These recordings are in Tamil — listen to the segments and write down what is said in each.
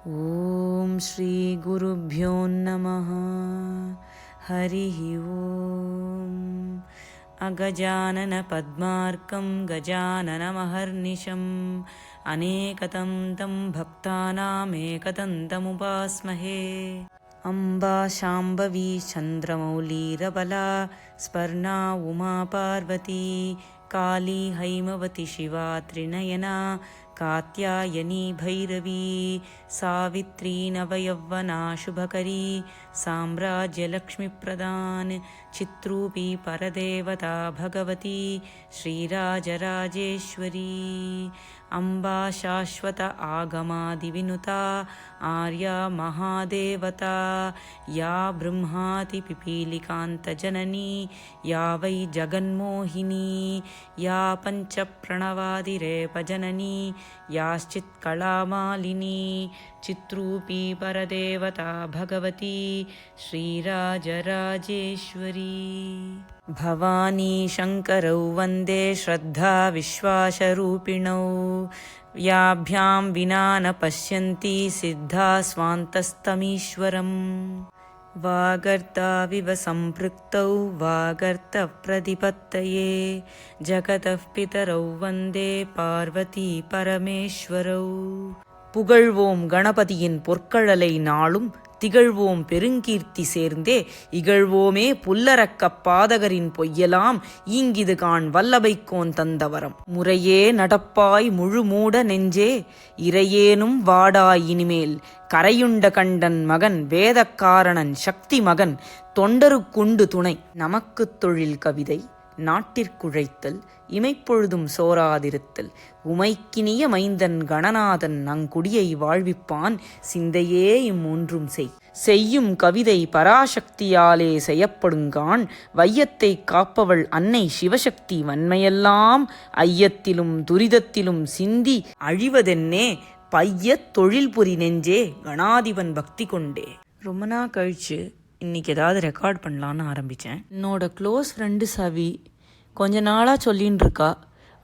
ஓம் ஸ்ரீ குருப்யோ நமः. ஹரிः ஓம். அகஜானன பத்மார்க்கம் கஜானனமஹர்நிஷம் அநேகதம் தம் பக்தானாமேகதந்தமுபாஸ்மஹே. அம்பா சாம்பவி சந்திரமௌலீரபலா ஸ்பர்ணா உமா பார்வதி காளி ஹைமவதி சிவா த்ரிநயனா காத்யாயனி பைரவி சாவித்ரி நவயவ்வனா சுபகரி சாம்ராஜ்யலக்ஷ்மிப்ரதான் சித்ரூபி பரதேவதா பகவதி ஸ்ரீராஜராஜேஸ்வரி. அம்பா சாஸ்வத ஆகமாதிவினுதா ஆர்யா மகாதேவதா யா ப்ரஹ்மாதி பிபீலிகாந்தஜனனி யா வை ஜகன்மோகினி யா பஞ்ச பிரணவாதிரேபஜனனி யாश्चित् கலாமாலினி சித்ரூபி பரதேவதா பகவதி ஸ்ரீராஜராஜேஸ்வரி. பவானி சங்கரௌ வந்தே ஸ்ரத்தா விஸ்வாசரூபிணௌ யாப்யாம் வினா ந பஷ்யந்தி சித்தா ஸ்வாந்தஸ்தமீஸ்வரம். வாகர்த்தாவிவ சம்பிருக்தௌ வாகர்த்த பிரதிபத்தயே ஜகதः பிதரௌ வந்தே பார்வதி பரமேஸ்வரௌ. புகழ்வோம் கணபதியின் பொற்கழலை நாளும் திகழ்வோம் பெருங்கீர்த்தி சேர்ந்தே இகழ்வோமே புல்லரக்கப் பாதகரின் பொய்யலாம் ஈங்கிது காண் வல்லபைக்கோன் தந்தவரம். முறையே நடப்பாய் முழுமூட நெஞ்சே இறையேனும் வாடாய் இனிமேல் கரையுண்ட கண்டன் மகன் வேதக்காரணன் சக்தி மகன் தொண்டருக்குண்டு துணை. நமக்குத் தொழில் கவிதை நாட்டிற்குழைத்தல் இமைப்பொழுதும் சோராதிருத்தல் உமைக்கினிய மைந்தன் கணநாதன் நங்குடியை வாழ்விப்பான் சிந்தையே இம்மூன்றும் செய். செய்யும் கவிதை பராசக்தியாலே செய்யப்படுங்கான் வையத்தை காப்பவள் அன்னை சிவசக்தி வன்மையெல்லாம் ஐயத்திலும் துரிதத்திலும் சிந்தி அழிவதென்னே பையத் தொழில் புரி நெஞ்சே கணாதிபன் பக்தி கொண்டே. ரொம்ப நாள் கழிச்சு இன்னைக்கு ஏதாவது ரெக்கார்ட் பண்ணலான்னு ஆரம்பித்தேன். என்னோட க்ளோஸ் ஃப்ரெண்டு சவி கொஞ்ச நாளாக சொல்லின்னு இருக்கா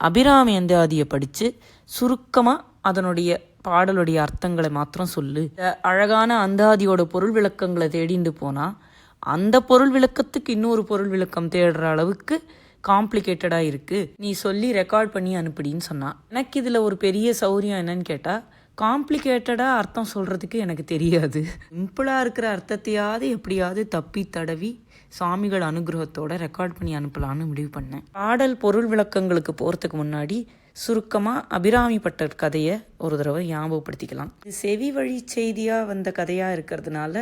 அபிராமி அந்தாதியை படித்து சுருக்கமாக அதனுடைய பாடலுடைய அர்த்தங்களை மாத்திரம் சொல்லு. அழகான அந்தாதியோட பொருள் விளக்கங்களை தேடிண்டு போனால் அந்த பொருள் விளக்கத்துக்கு இன்னொரு பொருள் விளக்கம் தேடுற அளவுக்கு காம்ப்ளிகேட்டடாக இருக்குது, நீ சொல்லி ரெக்கார்ட் பண்ணி அனுப்பிடின்னு சொன்னான். எனக்கு இதில் ஒரு பெரிய சௌரியம் என்னன்னு கேட்டால் காம்ப்ளிகேட்டடாக அர்த்தம் சொல்கிறதுக்கு எனக்கு தெரியாது. சிம்பிளாக இருக்கிற அர்த்தத்தையாவது எப்படியாவது தப்பி தடவி சுவாமிகள் அனுகிரகத்தோட ரெக்கார்ட் பண்ணி அனுப்பலான்னு முடிவு பண்ணேன். பாடல் பொருள் விளக்கங்களுக்கு போகிறதுக்கு முன்னாடி சுருக்கமாக அபிராமி பட்டர் கதையை ஒரு தடவை ஞாபகப்படுத்திக்கலாம். இது செவி வழி செய்தியாக வந்த கதையாக இருக்கிறதுனால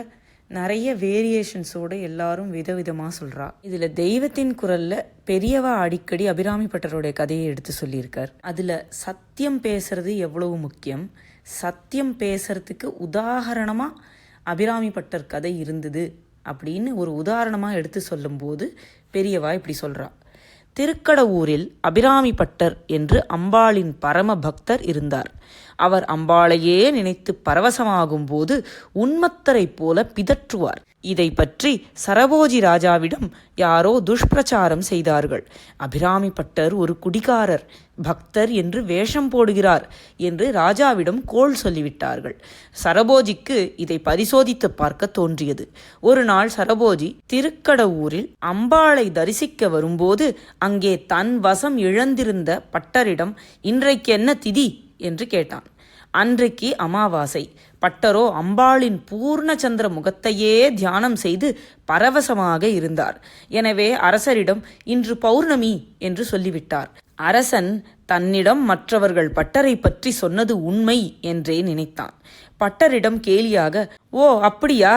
நிறைய வேரியேஷன்ஸோடு எல்லாரும் விதவிதமாக சொல்கிறா. இதில் தெய்வத்தின் குரலில் பெரியவா அடிக்கடி அபிராமி பட்டருடைய கதையை எடுத்து சொல்லியிருக்கார். அதில் சத்தியம் பேசுறது எவ்வளவு முக்கியம், சத்தியம் பேசுறதுக்கு உதாரணமாக அபிராமி பட்டர் கதை இருந்தது அப்படின்னு ஒரு உதாரணமாக எடுத்து சொல்லும்போது பெரியவா இப்படி சொல்கிறா. திருக்கடவூரில் அபிராமி பட்டர் என்று அம்பாளின் பரம பக்தர் இருந்தார். அவர் அம்பாளையே நினைத்து பரவசமாகும் போது உன்மத்தரைப் போல பிதற்றுவார். இதை பற்றி சரபோஜி ராஜாவிடம் யாரோ துஷ்பிரச்சாரம் செய்தார்கள். அபிராமி பட்டர் ஒரு குடிகாரர், பக்தர் என்று வேஷம் போடுகிறார் என்று ராஜாவிடம் கோள் சொல்லிவிட்டார்கள். சரபோஜிக்கு இதை பரிசோதித்து பார்க்க தோன்றியது. ஒரு நாள் சரபோஜி திருக்கடவூரில் அம்பாளை தரிசிக்க வரும்போது அங்கே தன் வசம் இழந்திருந்த பட்டரிடம் இன்றைக்கு என்ன திதி என்று கேட்டான். அன்றைக்கு அமாவாசை. பட்டரோ அம்பாளின் பூர்ணச்சந்திர முகத்தையே தியானம் செய்து பரவசமாக இருந்தார். எனவே அரசரிடம் இன்று பௌர்ணமி என்று சொல்லிவிட்டார். அரசன் தன்னிடம் மற்றவர்கள் பட்டரை பற்றி சொன்னது உண்மை என்றே நினைத்தான். பட்டரிடம் கேலியாக, ஓ அப்படியா,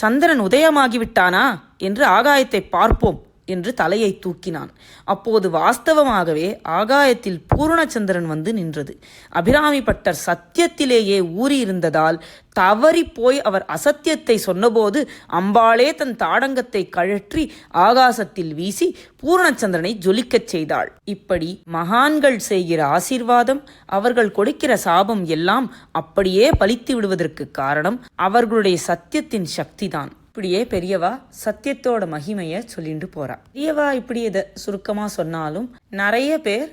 சந்திரன் உதயமாகிவிட்டானா என்று ஆகாயத்தை பார்ப்போம் என்று தலையை தூக்கினான். அப்போது வாஸ்தவமாகவே ஆகாயத்தில் பூர்ணச்சந்திரன் வந்து நின்றது. அபிராமி பட்டர் சத்தியத்திலேயே ஊறியிருந்ததால் தவறிப்போய் அவர் அசத்தியத்தை சொன்னபோது அம்பாளே தன் தாடங்கத்தை கழற்றி ஆகாசத்தில் வீசி பூர்ணச்சந்திரனை ஜொலிக்கச் செய்தாள். இப்படி மகான்கள் செய்கிற ஆசீர்வாதம், அவர்கள் கொடுக்கிற சாபம் எல்லாம் அப்படியே பலித்து விடுவதற்கு காரணம் அவர்களுடைய சத்தியத்தின் சக்திதான். இப்படியே பெரியவா சத்தியத்தோட மகிமையை சொல்லிட்டு போறா. பெரியவா இப்படி இதை சுருக்கமாக சொன்னாலும் நிறைய பேர்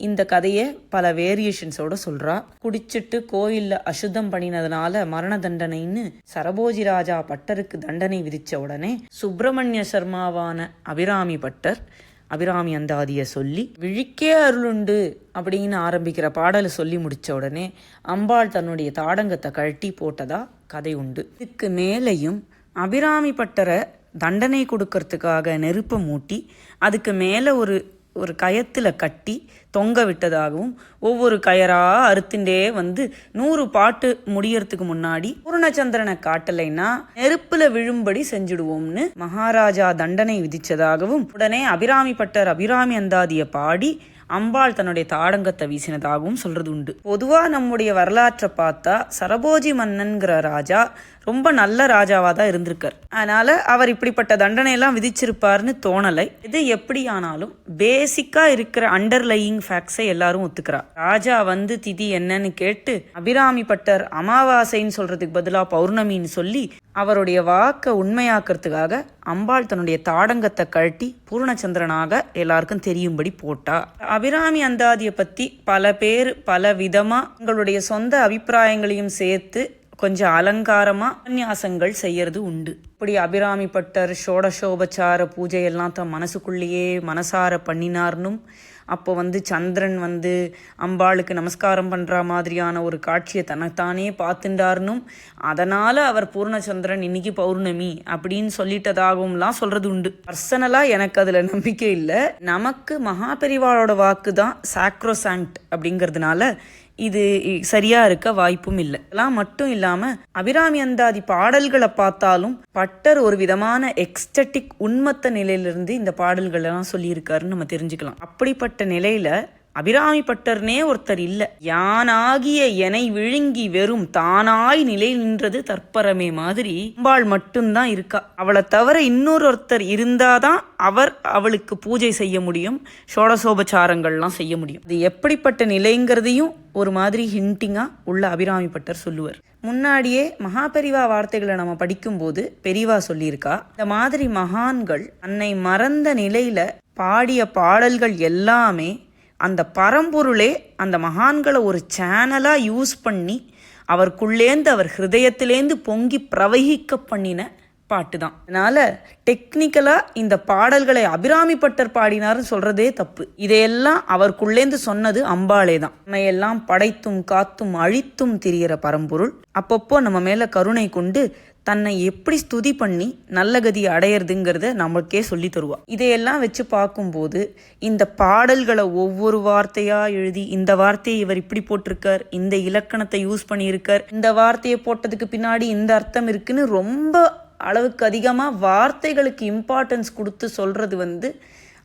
இந்த கதையை பல வேரியேஷன்ஸோட சொல்றா. குடிச்சிட்டு கோயில்ல அசுத்தம் பண்ணினதுனால மரண தண்டனைன்னு சரபோஜி ராஜா பட்டருக்கு தண்டனை விதிச்ச உடனே சுப்பிரமணிய சர்மாவான அபிராமி பட்டர் அபிராமி அந்தாதியை சொல்லி விழிக்கே அருளுண்டு அப்படின்னு ஆரம்பிக்கிற பாடலை சொல்லி முடிச்ச உடனே அம்பாள் தன்னுடைய தாடங்கத்தை கழட்டி போட்டதா கதை உண்டு. இதுக்கு மேலையும் அபிராமி பட்டரை தண்டனை கொடுக்கறதுக்காக நெருப்பை மூட்டி அதுக்கு மேலே ஒரு கயத்தில் கட்டி தொங்க விட்டதாகவும் ஒவ்வொரு கயரா அறுத்துண்டே 100 பாட்டு முடியறதுக்கு முன்னாடி பூர்ணச்சந்திரனை காட்டலைன்னா நெருப்புல விழும்படி செஞ்சுடுவோம்னு மகாராஜா தண்டனை விதிச்சதாகவும் உடனே அபிராமி பட்டர் அபிராமி அந்தாதியை பாடி அம்பாள் தன்னுடைய தாடங்கத்தை வீசினதாகவும் சொல்றது உண்டு. பொதுவா நம்முடைய வரலாற்றை பார்த்தா சரபோஜி மன்னன்கிற ராஜா ரொம்ப நல்ல ராஜாவா தான் இருந்திருக்கார். அதனால அவர் இப்படிப்பட்ட தண்டனை எல்லாம் விதிச்சிருப்பார்னு தோணலை. இது எப்படி ஆனாலும் பேசிக்கா இருக்கிற அண்டர்லையிங் ஃபேக்ட்ஸை எல்லாரும் ஒத்துக்கிறா. ராஜா திதி என்னன்னு கேட்டு அபிராமி பட்டர் அமாவாசைன்னு சொல்றதுக்கு பதிலா பௌர்ணமின்னு சொல்லி அவருடைய வாக்கை உண்மையாக்குறதுக்காக அம்பாள் தன்னுடைய தாடங்கத்தை கழட்டி பூர்ணச்சந்திரனாக எல்லாருக்கும் தெரியும்படி போட்டா. அபிராமி அந்தாதியை பத்தி பல பேர் பல விதமா உங்களுடைய சொந்த அபிப்பிராயங்களையும் சேர்த்து கொஞ்சம் அலங்காரமா உபன்யாசங்கள் செய்யறது உண்டு. இப்படி அபிராமி பட்டர் ஷோடசோபச்சார பூஜையெல்லாம் தன் மனசுக்குள்ளேயே மனசார பண்ணினார்னும் அப்போ சந்திரன் அம்பாளுக்கு நமஸ்காரம் பண்ற மாதிரியான ஒரு காட்சியை தன்னைத்தானே பார்த்துட்டார்னும் அதனால அவர் பூர்ணச்சந்திரன் இன்னைக்கு பௌர்ணமி அப்படின்னு சொல்லிட்டதாகவும்லாம் சொல்றது உண்டு. பர்சனலா எனக்கு அதுல நம்பிக்கை இல்லை. நமக்கு மகாபெரிவாளோட வாக்கு தான் சாக்ரோசாங்ட் அப்படிங்கிறதுனால இது சரியா இருக்க வாய்ப்பும் இல்லை. எல்லாம் மட்டும் இல்லாம அபிராமி அந்தாதி பாடல்களை பார்த்தாலும் பட்டர் ஒரு விதமான எக்ஸ்டட்டிக் உண்மத்த நிலையிலிருந்து இந்த பாடல்கள் எல்லாம் சொல்லியிருக்காருன்னு நம்ம தெரிஞ்சுக்கலாம். அப்படிப்பட்ட நிலையில அபிராமி பட்டர்னே ஒருத்தர் இல்ல. யானாகிய எனை விழுங்கி வெறும் தானாய் நிலை நின்றது தற்பரமே மாதிரி அம்பாள் மட்டும்தான் இருக்கா. அவளை தவிர இன்னொருத்தர் இருந்தாதான் அவளுக்கு பூஜை செய்ய முடியும், ஷோடசோபச்சாரங்கள்லாம் செய்ய முடியும். அது எப்படிப்பட்ட நிலைங்கிறதையும் ஒரு மாதிரி ஹிண்டிங்கா உள்ள அபிராமி பட்டர் சொல்லுவார். முன்னாடியே மகாபெரிவா வார்த்தைகளை நம்ம படிக்கும்போது பெரிவா சொல்லியிருக்கா, இந்த மாதிரி மகான்கள் அன்னை மறந்த நிலையில பாடிய பாடல்கள் எல்லாமே அந்த பரம்பொருளே அந்த மகான்களை ஒரு சேனலா யூஸ் பண்ணி அவருக்குள்ளேந்து அவர் ஹிருதயத்திலேந்து பொங்கி பிரவகிக்க பண்ணின பாட்டு தான். அதனால டெக்னிக்கலா இந்த பாடல்களை அபிராமி பட்டர் பாடினார்னு சொல்றதே தப்பு. இதையெல்லாம் அவருக்குள்ளேந்து சொன்னது அம்பாளே தான். நம்ம எல்லாம் படைத்தும் காத்தும் அழித்தும் திரியிற பரம்பொருள் அப்பப்போ நம்ம மேல கருணை கொண்டு தன்னை எப்படி ஸ்துதி பண்ணி நல்ல கதியை அடையிறதுங்கிறத நமக்கே சொல்லி தருவா. இதையெல்லாம் வச்சு பார்க்கும்போது இந்த பாடல்களை ஒவ்வொரு வார்த்தையா எழுதி இந்த வார்த்தையை இவர் இப்படி போட்டிருக்கார், இந்த இலக்கணத்தை யூஸ் பண்ணியிருக்கார், இந்த வார்த்தையை போட்டதுக்கு பின்னாடி இந்த அர்த்தம் இருக்குன்னு ரொம்ப அளவுக்கு அதிகமாக வார்த்தைகளுக்கு இம்பார்ட்டன்ஸ் கொடுத்து சொல்றது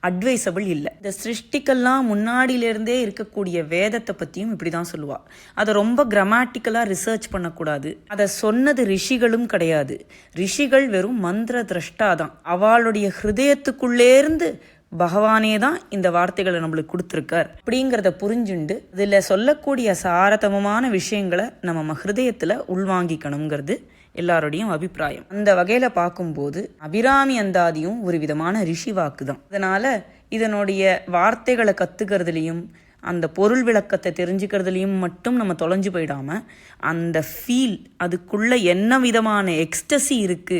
அட்வைசபிள் இல்லை. இந்த சிருஷ்டிக்கெல்லாம் முன்னாடியிலேருந்தே இருக்கக்கூடிய வேதத்தை பற்றியும் இப்படி தான் சொல்லுவாள். அதை ரொம்ப கிராமட்டிக்கலாக ரிசர்ச் பண்ணக்கூடாது. அதை சொன்னது ரிஷிகளும் கிடையாது. ரிஷிகள் வெறும் மந்திர திரஷ்டா தான். அவளுடைய ஹிருதயத்துக்குள்ளேருந்து பகவானே தான் இந்த வார்த்தைகளை நம்மளுக்கு கொடுத்துருக்கார் அப்படிங்கிறத புரிஞ்சுண்டு இதில் சொல்லக்கூடிய சாரதமமான விஷயங்களை நம்ம ஹிருதயத்தில் உள்வாங்கிக்கணுங்கிறது எல்லாரோடையும் அபிப்பிராயம். அந்த வகையில பார்க்கும்போது அபிராமி அந்தாதியும் ஒரு விதமான ரிஷி வாக்கு தான். அதனால இதனுடைய வார்த்தைகளை கத்துக்கிறதுலையும் அந்த பொருள் விளக்கத்தை தெரிஞ்சுக்கிறதுலையும் மட்டும் நம்ம தொலைஞ்சு போயிடாம அந்த ஃபீல், அதுக்குள்ள என்ன விதமான எக்ஸ்டசி இருக்கு,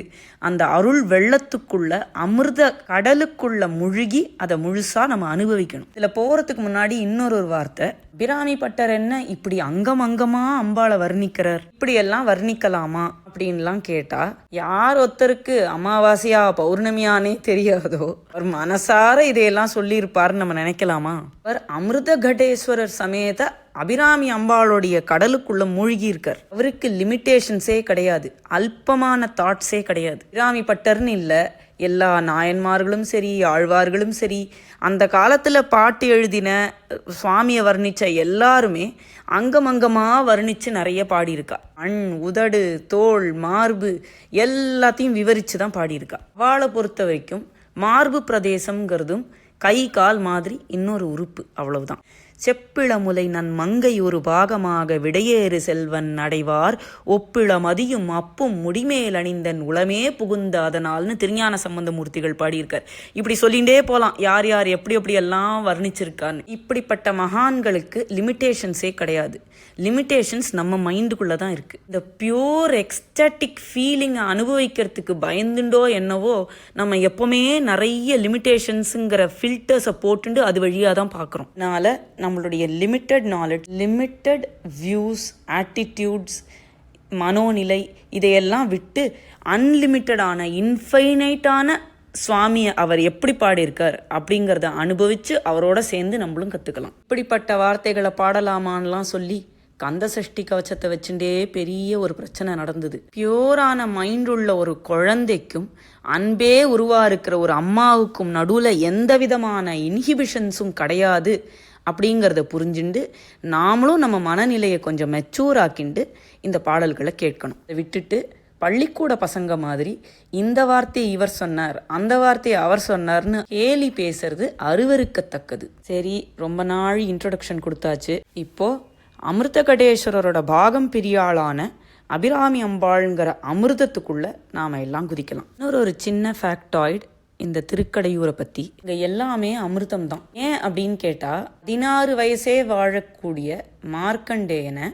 அந்த அருள் வெள்ளத்துக்குள்ள அமிர்த கடலுக்குள்ள முழுகி அதை முழுசா நம்ம அனுபவிக்கணும். இதுல போறதுக்கு முன்னாடி இன்னொரு வார்த்தை, அபிராமி பட்டர் என்ன இப்படி அங்கமா அம்பாளை வர்ணிக்கிறார், இப்படி எல்லாம் வர்ணிக்கலாமா அப்படின்லாம் கேட்டா யார் ஒருத்தருக்கு அமாவாசையா பௌர்ணமியானே தெரியாதோ அவர் மனசார இதையெல்லாம் சொல்லியிருப்பாருன்னு நம்ம நினைக்கலாமா? அவர் அமிர்த கடேஸ்வரர் சமேத அபிராமி அம்பாளுடைய கடலுக்குள்ள மூழ்கி இருக்கார். அவருக்கு லிமிட்டேஷன்ஸே கிடையாது, அல்பமான தாட்ஸே கிடையாது. அபிராமி பட்டர்னு இல்லை, எல்லா நாயன்மார்களும் சரி ஆழ்வார்களும் சரி அந்த காலத்துல பாட்டு எழுதின சுவாமியை வர்ணிச்ச எல்லாருமே அங்கமங்கமாக வர்ணிச்சு நிறைய பாடியிருக்கா. உதடு தோள் மார்பு எல்லாத்தையும் விவரிச்சு தான் பாடியிருக்கா. அவளை பொறுத்த வரைக்கும் மார்பு பிரதேசம்ங்கிறதும் கை கால் மாதிரி இன்னொரு உறுப்பு, அவ்வளவுதான். செப்பிளமுலை நன் மங்கை ஒரு பாகமாக விடையேறு செல்வன் அடைவார் ஒப்பிள மதியும் அப்பும் முடிமேல் அணிந்தன் உளமே புகுந்த அதனால்னு திருஞான சம்பந்தமூர்த்திகள் பாடியிருக்கார். இப்படி சொல்லிகிட்டே போகலாம், யார் யார் எப்படி எப்படி எல்லாம் வர்ணிச்சிருக்கான்னு. இப்படிப்பட்ட மகான்களுக்கு லிமிட்டேஷன்ஸே கிடையாது. லிமிட்டேஷன்ஸ் நம்ம மைண்டுக்குள்ளே தான் இருக்குது. இந்த பியூர் எக்ஸ்டாட்டிக் ஃபீலிங்கை அனுபவிக்கிறதுக்கு பயந்துண்டோ என்னவோ நம்ம எப்போவுமே நிறைய லிமிட்டேஷன்ஸுங்கிற ஃபில்டர்ஸை போட்டுண்டு அது வழியாக தான் பார்க்குறோம். அதனால் நம்மளுடைய limited knowledge, limited views, attitudes, மனோநிலை இதையெல்லாம் விட்டு அன்லிமிட்டடான இன்ஃபைனைட்டான சுவாமியை அவர் எப்படி பாடியிருக்கார் அப்படிங்கிறத அனுபவித்து அவரோட சேர்ந்து நம்மளும் கற்றுக்கலாம். இப்படிப்பட்ட வார்த்தைகளை பாடலாமான்லாம் சொல்லி கந்த சஷ்டி கவச்சத்தை வச்சுட்டே பெரிய ஒரு பிரச்சனை நடந்தது. பியூரான மைண்ட் உள்ள ஒரு குழந்தைக்கும் அன்பே இருக்கிற ஒரு அம்மாவுக்கும் நடுவில் எந்த விதமான இன்ஹிபிஷன்ஸும் கிடையாது அப்படிங்கிறத புரிஞ்சுண்டு நாமளும் நம்ம மனநிலையை கொஞ்சம் மெச்சூர் ஆக்கிண்டு இந்த பாடல்களை கேட்கணும். அதை விட்டுட்டு பள்ளிக்கூட பசங்க மாதிரி இந்த வார்த்தையை இவர் சொன்னார், அந்த வார்த்தையை அவர் சொன்னார்னு கேலி பேசுறது அருவருக்கத்தக்கது. சரி, ரொம்ப நாள் இன்ட்ரோடக்ஷன் கொடுத்தாச்சு. இப்போ அமிர்தகடேஸ்வரரோட பாகம் பிரியாளான அபிராமி அம்பாள்ங்கிற அமிர்தத்துக்குள்ள நாம எல்லாம் குதிக்கலாம். இன்னொரு சின்ன ஃபேக்டாய்டு இந்த திருக்கடையூரை பற்றி. இங்கே எல்லாமே அமிர்தம் தான். ஏன் அப்படின்னு கேட்டால் 16 வயசே வாழக்கூடிய மார்க்கண்டேயனை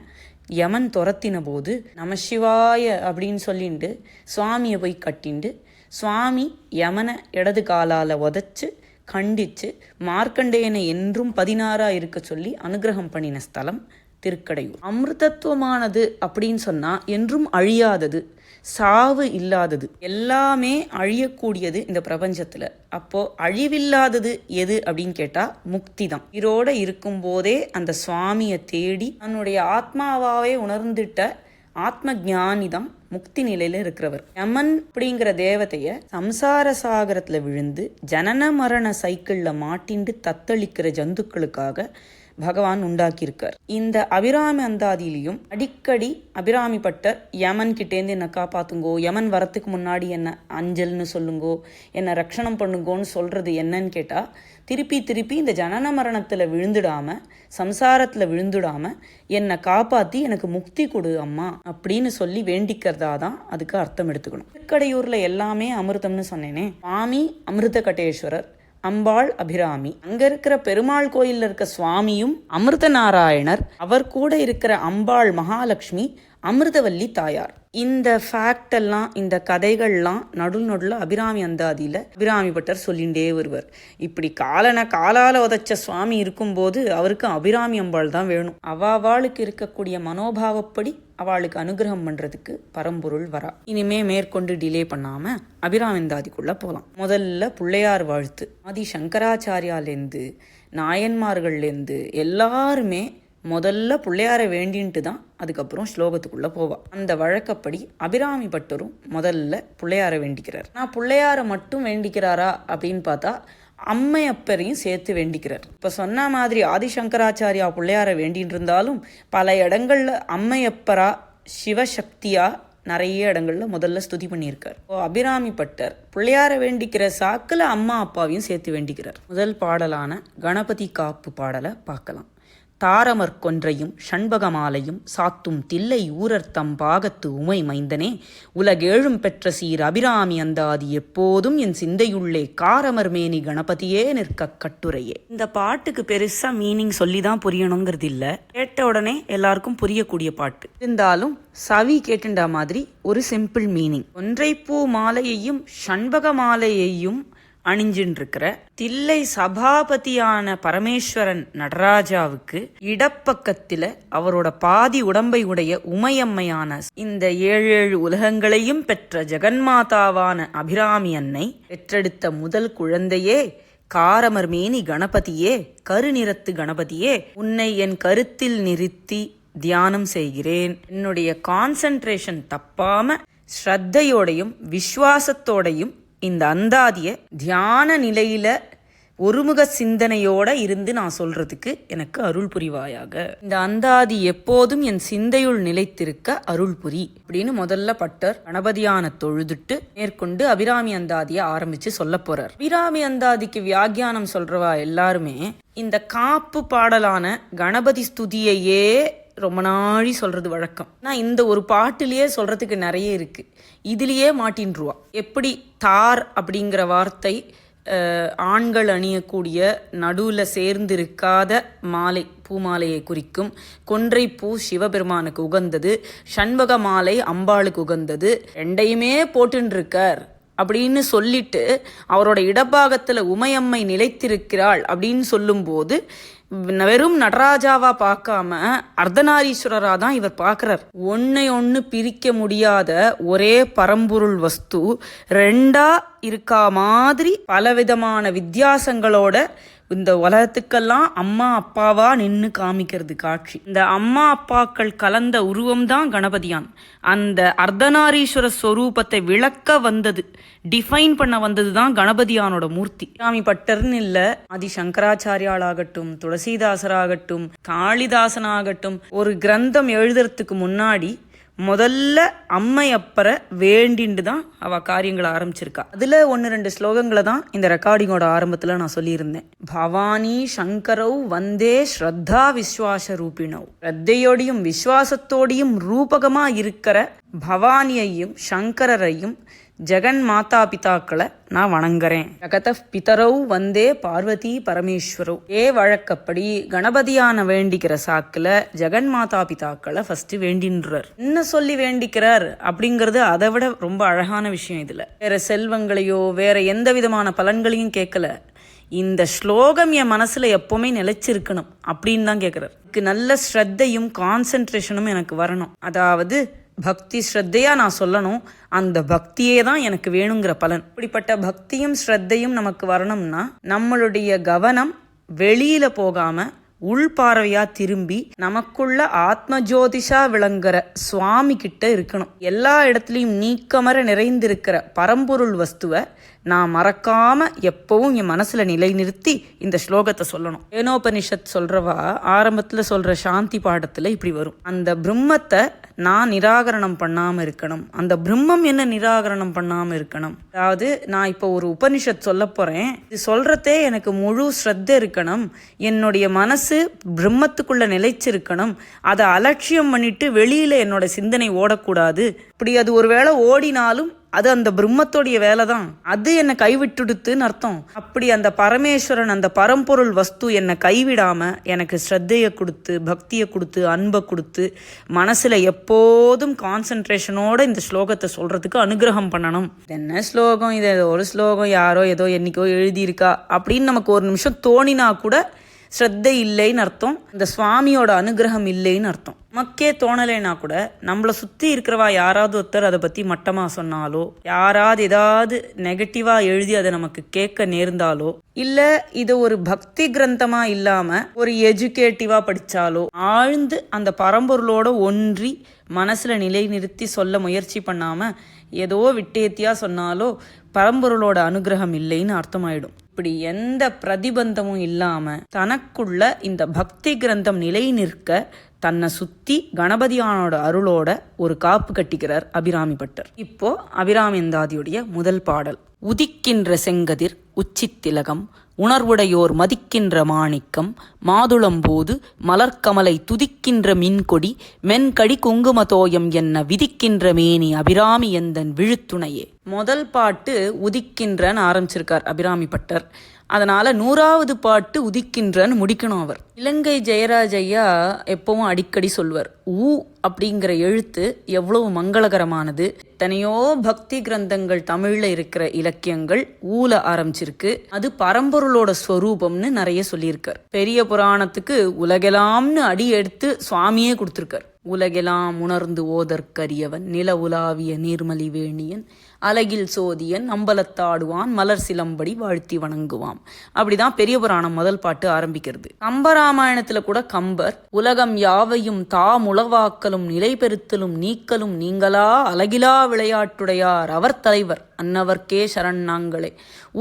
யமன் துரத்தின போது நம சிவாய அப்படின்னு சொல்லிட்டு சுவாமியை போய் கட்டிண்டு சுவாமி யமனை இடது காலால் உதச்சு கண்டித்து மார்க்கண்டேயனை என்றும் 16 இருக்க சொல்லி அனுகிரகம் பண்ணின ஸ்தலம் திருக்கடையூர். அமிர்தத்துவமானது அப்படின்னு சொன்னால் என்றும் அழியாதது, சாவு இல்லாதது, எல்லாமே அழியக்கூடியது இந்த பிரபஞ்சத்தில். அப்போது அழிவில்லாதது எது அப்படின்னு கேட்டால் முக்தி தான். உயிரோட இருக்கும்போதே அந்த சுவாமியை தேடி தன்னுடைய ஆத்மாவாவே உணர்ந்துட்ட ஆத்ம ஞானி தான் முக்தி நிலையில் இருக்கிறவர். யமன் அப்படிங்கிற தேவதையை சம்சார சாகரத்தில் விழுந்து ஜனன மரண சைக்கிளில் மாட்டிண்டு தத்தளிக்கிற ஜந்துக்களுக்காக பகவான் உண்டாக்கியிருக்கார். இந்த அபிராமி அந்தாதியிலையும் அடிக்கடி அபிராமி பட்டர் யமன் கிட்டேருந்து என்னை காப்பாத்துங்கோ, யமன் வரத்துக்கு முன்னாடி என்ன அஞ்சல்னு சொல்லுங்கோ, என்னை ரட்சணம் பண்ணுங்கோன்னு சொல்கிறது என்னன்னு கேட்டால் திருப்பி இந்த ஜனன மரணத்தில் விழுந்துடாமல் சம்சாரத்தில் விழுந்துடாமல் என்னை காப்பாற்றி எனக்கு முக்தி கொடு அம்மா அப்படின்னு சொல்லி வேண்டிக்கிறதா தான் அதுக்கு அர்த்தம் எடுத்துக்கணும். திருக்கடையூரில் எல்லாமே அமிர்தம்னு சொன்னேனே. சுவாமி அமிர்தகடேஸ்வரர், அம்பாள் அபிராமி, அங்க இருக்கிற பெருமாள் கோயில்ல இருக்க சுவாமியும் அமிர்த நாராயணர், அவர் கூட இருக்கிற அம்பாள் மகாலட்சுமி அமிர்தவல்லி தாயார். இந்த ஃபேக்ட் எல்லாம், இந்த கதைகள்லாம் நடுவில் அபிராமி அந்தாதியில் அபிராமி பட்டர் சொல்லிகிட்டே வருவார். இப்படி காலால உதைச்ச சுவாமி இருக்கும்போது அவருக்கு அபிராமி அம்பாள் தான் வேணும். அவளுக்கு இருக்கக்கூடிய மனோபாவப்படி அவளுக்கு அனுகிரகம் பண்ணுறதுக்கு பரம்பொருள் வரா. இனிமே மேற்கொண்டு டிலே பண்ணாமல் அபிராமி அந்தாதிக்குள்ளே போகலாம். முதல்ல பிள்ளையார் வாழ்த்து. ஆதி சங்கராச்சாரியாலேருந்து நாயன்மார்கள்லேருந்து எல்லாருமே முதல்ல பிள்ளையார வேண்டின்ட்டு தான் அதுக்கப்புறம் ஸ்லோகத்துக்குள்ளே போவாள். அந்த வழக்கப்படி அபிராமி பட்டரும் முதல்ல பிள்ளையார வேண்டிக்கிறார். நான் பிள்ளையார மட்டும் வேண்டிக்கிறாரா அப்படின்னு பார்த்தா அம்மையப்பரையும் சேர்த்து வேண்டிக்கிறார். இப்போ சொன்ன மாதிரி ஆதிசங்கராச்சாரியா பிள்ளையார வேண்டின்னு இருந்தாலும் பல இடங்களில் அம்மையப்பரா சிவசக்தியா நிறைய இடங்களில் முதல்ல ஸ்துதி பண்ணியிருக்கார். அபிராமி பட்டர் பிள்ளையார வேண்டிக்கிற சாக்கில் அம்மா அப்பாவையும் சேர்த்து வேண்டிக்கிறார். முதல் பாடலான கணபதி காப்பு பாடலை பார்க்கலாம். தாரமர் கொன்றையும் ஷண்பகமாலையும் சாத்தும் தில்லை ஊரர்த்தம் பாகத்து உமை மைந்தனே, உலகேழும் பெற்ற சீர் அபிராமி அந்தாதி எப்போதும் என் சிந்தையுள்ளே காரமர் மேனி கணபதியே நிற்க கட்டுரையே. இந்த பாட்டுக்கு பெருசா மீனிங் சொல்லி தான் புரியணுங்கிறது இல்லை. கேட்ட உடனே எல்லாருக்கும் புரியக்கூடிய பாட்டு இருந்தாலும் சவி கேட்டுண்டா மாதிரி ஒரு சிம்பிள் மீனிங். ஒன்றைப்பூ மாலையையும் ஷண்பக மாலையையும் அணிஞ்சின்றிருக்கிற தில்லை சபாபதியான பரமேஸ்வரன் நடராஜாவுக்கு இடப்பக்கத்தில் அவரோட பாதி உடம்பை உடைய உமையம்மையான இந்த 7 உலகங்களையும் பெற்ற ஜெகன்மாதாவான அபிராமி அன்னை பெற்றெடுத்த முதல் குழந்தையே காரமர் மேனி கணபதியே, கருநிறத்து கணபதியே, உன்னை என் கருத்தில் நிறுத்தி தியானம் செய்கிறேன். என்னுடைய கான்சென்ட்ரேஷன் தப்பாம ஸ்ரத்தையோடையும் விஸ்வாசத்தோடையும் இந்த அந்தாதிய தியான நிலையில ஒருமுக சிந்தனையோட இருந்து நான் சொல்றதுக்கு எனக்கு அருள் புரிவாயாக. இந்த அந்தாதி எப்போதும் என் சிந்தையுள் நிலைத்திருக்க அருள் புரி அப்படின்னு முதல்ல பட்டர் கணபதியான தொழுதுட்டு மேற்கொண்டு அபிராமி அந்தாதியை ஆரம்பிச்சு சொல்ல போறார். அபிராமி அந்தாதிக்கு வியாக்கியானம் சொல்றவா எல்லாருமே இந்த காப்பு பாடலான கணபதி ஸ்துதியையே ரொம்ப நாழி சொல்றது வழக்கம். நான் இந்த ஒரு பாட்டிலேயே சொல்றதுக்கு நிறைய இருக்கு. இதுலயே மாட்டின்றுவா. எப்படி தார் அப்படிங்கிற வார்த்தை ஆண்கள் அணியக்கூடிய நடுவில் சேர்ந்திருக்காத மாலை பூமாலையை குறிக்கும். கொன்றை பூ சிவபெருமானுக்கு உகந்தது, சண்பக மாலை அம்பாளுக்கு உகந்தது, ரெண்டையுமே போட்டுருக்கார் அப்படின்னு சொல்லிட்டு அவரோட இடபாகத்தில் உமையம்மை நிலைத்திருக்கிறாள் அப்படின்னு சொல்லும்போது வெறும் நடராஜாவா பார்க்காம அர்த்தநாரீஸ்வரரா தான் இவர் பார்க்கிறார். ஒன்னு பிரிக்க முடியாத ஒரே பரம்பொருள் வஸ்து ரெண்டா இருக்கா மாதிரி பலவிதமான வித்தியாசங்களோட இந்த உலகத்துக்கெல்லாம் அம்மா அப்பாவா நின்று காமிக்கிறது காட்சி. இந்த அம்மா அப்பாக்கள் கலந்த உருவம் தான் கணபதியான். அந்த அர்த்தநாரீஸ்வர ஸ்வரூபத்தை விளக்க வந்தது, டிஃபைன் பண்ண வந்தது தான் கணபதியானோட மூர்த்தி. சாமி பட்டர்னு இல்லை, ஆதி சங்கராச்சாரியாளாகட்டும், துளசிதாசராகட்டும், காளிதாசனாகட்டும், ஒரு கிரந்தம் எழுதுறதுக்கு முன்னாடி முதல்ல அம்மையப்பரை வேண்டிண்டு தான் அவ காரியங்களை ஆரம்பிச்சிருக்கா. அதுல 1-2 ஸ்லோகங்களை தான் இந்த ரெக்கார்டிங்கோட ஆரம்பத்துல நான் சொல்லியிருந்தேன். பவானி சங்கரவ் வந்தே ஸ்ரத்தா விஸ்வாச ரூபிணவ். ஸ்ரத்தையோடையும் விஸ்வாசத்தோடையும் ரூபகமா இருக்கிற பவானியையும் சங்கரரையும் ஜெகன் மாதா பிதாக்களை நான் வணங்குறேன். ஜகத பிதரவு வந்தே பார்வதி பரமேஸ்வரோ. வழக்கப்படி கணபதியான வேண்டிக்கிற சாக்குல ஜெகன் மாதா பிதாக்களை ஃபர்ஸ்ட் வேண்டின்றார். என்ன சொல்லி வேண்டிக்கிறார் அப்படிங்கிறது அதை விட ரொம்ப அழகான விஷயம். இதுல வேற செல்வங்களையோ வேற எந்த விதமான பலன்களையும் கேட்கல. இந்த ஸ்லோகம் என் மனசுல எப்பவுமே நிலைச்சிருக்கணும் அப்படின்னு தான் கேட்கிறார். நல்ல ஸ்ரத்தையும் கான்சென்ட்ரேஷனும் எனக்கு வரணும். அதாவது பக்தி ஸ்ரத்தையா நான் சொல்லணும், அந்த பக்தியே தான் எனக்கு வேணுங்கிற பலன். இப்படிப்பட்ட பக்தியும் ஸ்ரத்தையும் நமக்கு வரணும்னா நம்மளுடைய கவனம் வெளியில போகாம உள்பார்வையா திரும்பி நமக்குள்ள ஆத்ம ஜோதிஷா விளங்குற சுவாமி கிட்ட இருக்கணும். எல்லா இடத்துலையும் நீக்கமர நிறைந்திருக்கிற பரம்பொருள் வஸ்துவை நான் மறக்காம எப்பவும் என் மனசுல நிலைநிறுத்தி இந்த ஸ்லோகத்தை சொல்லணும். ஏனோபனிஷத் சொல்றவா ஆரம்பத்துல சொல்ற சாந்தி பாடத்துல இப்படி வரும். அந்த பிரம்மத்தை நான் நிராகரணம் பண்ணாம இருக்கணும். அந்த பிரம்மம் என்ன நிராகரணம் பண்ணாம இருக்கணும். அதாவது நான் இப்போ ஒரு உபனிஷத் சொல்ல போறேன், இது சொல்றதே எனக்கு முழு ஸ்ரத்த இருக்கணும். என்னுடைய மனசு பிரம்மத்துக்குள்ள நிலைச்சிருக்கணும். அதை அலட்சியம் பண்ணிட்டு வெளியில என்னோட சிந்தனை ஓடக்கூடாது. அப்படி அது ஒருவேளை ஓடினாலும் அது அந்த பிரம்மத்தோடைய வேலை தான். அது என்னை கைவிட்டுடுத்துன்னு அர்த்தம். அப்படி அந்த பரமேஸ்வரன், அந்த பரம்பொருள் வஸ்து என்னை கைவிடாம எனக்கு ஸ்ரத்தையை கொடுத்து, பக்தியை கொடுத்து, அன்பை கொடுத்து, மனசுல எப்போதும் கான்சென்ட்ரேஷனோட இந்த ஸ்லோகத்தை சொல்றதுக்கு அனுகிரகம் பண்ணணும். என்ன ஸ்லோகம் இது, ஒரு ஸ்லோகம் யாரோ ஏதோ என்னைக்கோ எழுதியிருக்கா அப்படின்னு நமக்கு ஒரு நிமிஷம் தோணினா கூட ஸ்ரத்தை இல்லைன்னு அர்த்தம், இந்த சுவாமியோட அனுகிரகம் இல்லைன்னு அர்த்தம். மக்கே தோணலைன்னா கூட நம்மளை சுற்றி இருக்கிறவா யாராவது ஒருத்தர் அதை பற்றி மட்டமாக சொன்னாலோ, யாராவது ஏதாவது நெகட்டிவாக எழுதி அதை நமக்கு கேட்க நேர்ந்தாலோ, இல்லை இது ஒரு பக்தி கிரந்தமாக இல்லாமல் ஒரு எஜுகேட்டிவாக படித்தாலோ, ஆழ்ந்து அந்த பரம்பொருளோட ஒன்றி மனசில் நிலை நிறுத்தி சொல்ல முயற்சி பண்ணாமல் ஏதோ விட்டேத்தியாக சொன்னாலோ பரம்பொருளோட அனுகிரகம் இல்லைன்னு அர்த்தமாயிடும். இப்படி எந்த பிரதிபந்தமும் இல்லாம தனக்குள்ள இந்த பக்தி கிரந்தம் நிலை நிற்க தன்னை சுத்தி கணபதியானோட அருளோட ஒரு காப்பு கட்டிக்கிறார் அபிராமி பட்டர். இப்போ அபிராமி அந்தாதியுடைய முதல் பாடல். உதிக்கின்ற செங்கதிர் உச்சித்திலகம் உணர்வுடையோர் மதிக்கின்ற மாணிக்கம் மாதுளம்போது மலர்கமலை துதிக்கின்ற மின்கொடி மென்கடி குங்குமதோயம் என்ன விதிக்கின்ற மேனி அபிராமி எந்தன் விழுத்துணையே. முதல் பாட்டு உதிக்கின்றன்னு ஆரம்பிச்சிருக்கார் அபிராமி பட்டர். அதனால 100வது பாட்டு உதிக்கின்றன்னு முடிக்கணும். அவர் இலங்கை ஜெயராஜ் ஐயா எப்பவும் அடிக்கடி சொல்வார், ஊ அப்படிங்கிற எழுத்து எவ்வளவு மங்களகரமானது. எத்தனையோ பக்தி கிரந்தங்கள் தமிழ்ல இருக்கிற இலக்கியங்கள் ஊல ஆரம்பிச்சிருக்கு. அது பரம்பொருளோட ஸ்வரூபம்னு நிறைய சொல்லியிருக்கார். பெரிய புராணத்துக்கு உலகெலாம்னு அடி எடுத்து சுவாமியே கொடுத்திருக்கார். உலகெலாம் உணர்ந்து ஓதற்கரியவன் நில உலாவிய நீர்மலி வேணியன் அலகில் சோதியன் அம்பலத்தாடுவான் மலர் சிலம்படி வாழ்த்தி வணங்குவான். அப்படிதான் பெரிய புராணம் முதல் பாட்டு ஆரம்பிக்கிறது. கம்பராமாயணத்துல கூட கம்பர் உலகம் யாவையும் தாமுளவாக்கலும் நிலை பெறுத்தலும் நீக்கலும் நீங்களா அலகிலா விளையாட்டுடையார் அவர் தலைவர் அன்னவர்க்கே சரண் நாங்களே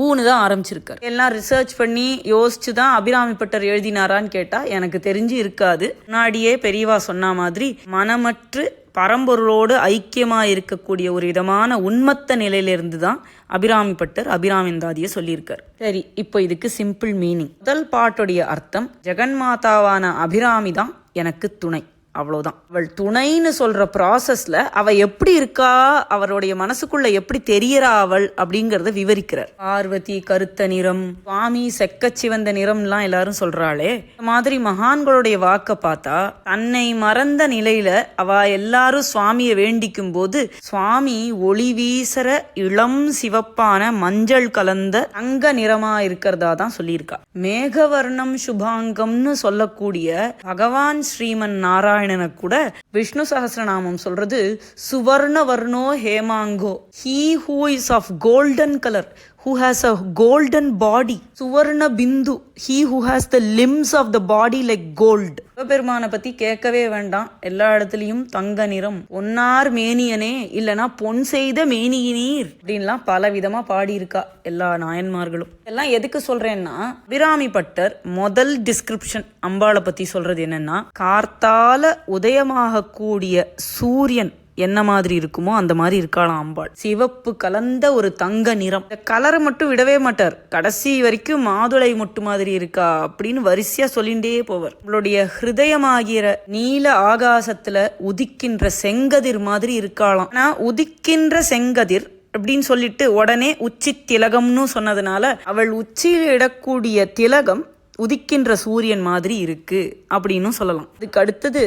ஊன்னு தான் ஆரம்பிச்சிருக்காரு. எல்லாம் ரிசர்ச் பண்ணி யோசிச்சு தான் அபிராமிப்பட்டர் எழுதினாரான்னு கேட்டா எனக்கு தெரிஞ்சு இருக்காது. முன்னாடியே பெரியவா சொன்ன மாதிரி மனமற்று பரம்பொருளோடு ஐக்கியமாக இருக்கக்கூடிய ஒரு விதமான உண்மத்த நிலையிலிருந்து தான் அபிராமிப்பட்டர் அபிராமிந்தாதியை சொல்லியிருக்கார். சரி, இப்போ இதுக்கு சிம்பிள் மீனிங். முதல் பாட்டுடைய அர்த்தம் ஜெகன்மாதாவான அபிராமி தான் எனக்கு துணை, அவ்வளோதான். அவள் துணைன்னு சொல்ற ப்ராசஸ்ல அவ எப்படி இருக்கா, அவருடைய மனசுக்குள்ள எப்படி தெரியறா அவள் அப்படிங்கறத விவரிக்கிறார். பார்வதி கருத்த நிறம், சுவாமி செக்கச்சிவந்த நிறம்லாம் எல்லாரும் சொல்றாளே, இந்த மாதிரி மகான்களுடைய வாக்க பார்த்தா தன்னை மறந்த நிலையில அவ எல்லாரும் சுவாமியை வேண்டிக்கும் போது சுவாமி ஒளி வீசற இளம் சிவப்பான மஞ்சள் கலந்த தங்க நிறமா இருக்கிறதா தான் சொல்லியிருக்கா. மேகவர்ணம் சுபாங்கம்னு சொல்லக்கூடிய பகவான் ஸ்ரீமன் நாராயண கூட விஷ்ணு சஹஸ்ரநாமம் சொல்றது சுவர்ண வர்ணோ ஹேமாங்கோ, he who is of golden color, who has a golden body. Swarna Bindu, he who has the limbs of the body like gold. சிவபெருமானை பத்தி கேட்கவே வேண்டாம், எல்லா இடத்துலயும் தங்க நிறம், பொன்னார் மேனியனே இல்லனா பொன் செய்த மேனியினீர் அப்படின்லாம் பல விதமா பாடி இருக்கா எல்லா நாயன்மார்களும். எல்லாம் எதுக்கு சொல்றேன்னா, அபிராமிப்பட்டர் முதல் டிஸ்கிரிப்ஷன் அம்பாளை பத்தி சொல்றது என்னன்னா, கார்த்தால உதயமாக கூடிய சூரியன் என்ன மாதிரி இருக்குமோ அந்த மாதிரி இருக்காளாம் அம்பாள். சிவப்பு கலந்த ஒரு தங்க நிறம். இந்த கலரை மட்டும் விடவே மாட்டார், கடைசி வரைக்கும் மாதுளை மொட்டு மாதிரி இருக்கா அப்படின்னு வரிசையா சொல்லிண்டே போவார். நம்மளுடைய ஹிருதயமாகிற நீல ஆகாசத்துல உதிக்கின்ற செங்கதிர் மாதிரி இருக்காளாம். ஆனா உதிக்கின்ற செங்கதிர் அப்படின்னு சொல்லிட்டு உடனே உச்சி திலகம்னு சொன்னதுனால அவள் உச்சியில் இடக்கூடிய திலகம் உதிக்கின்ற சூரியன் மாதிரி இருக்கு அப்படின்னு சொல்லலாம். இதுக்கு அடுத்தது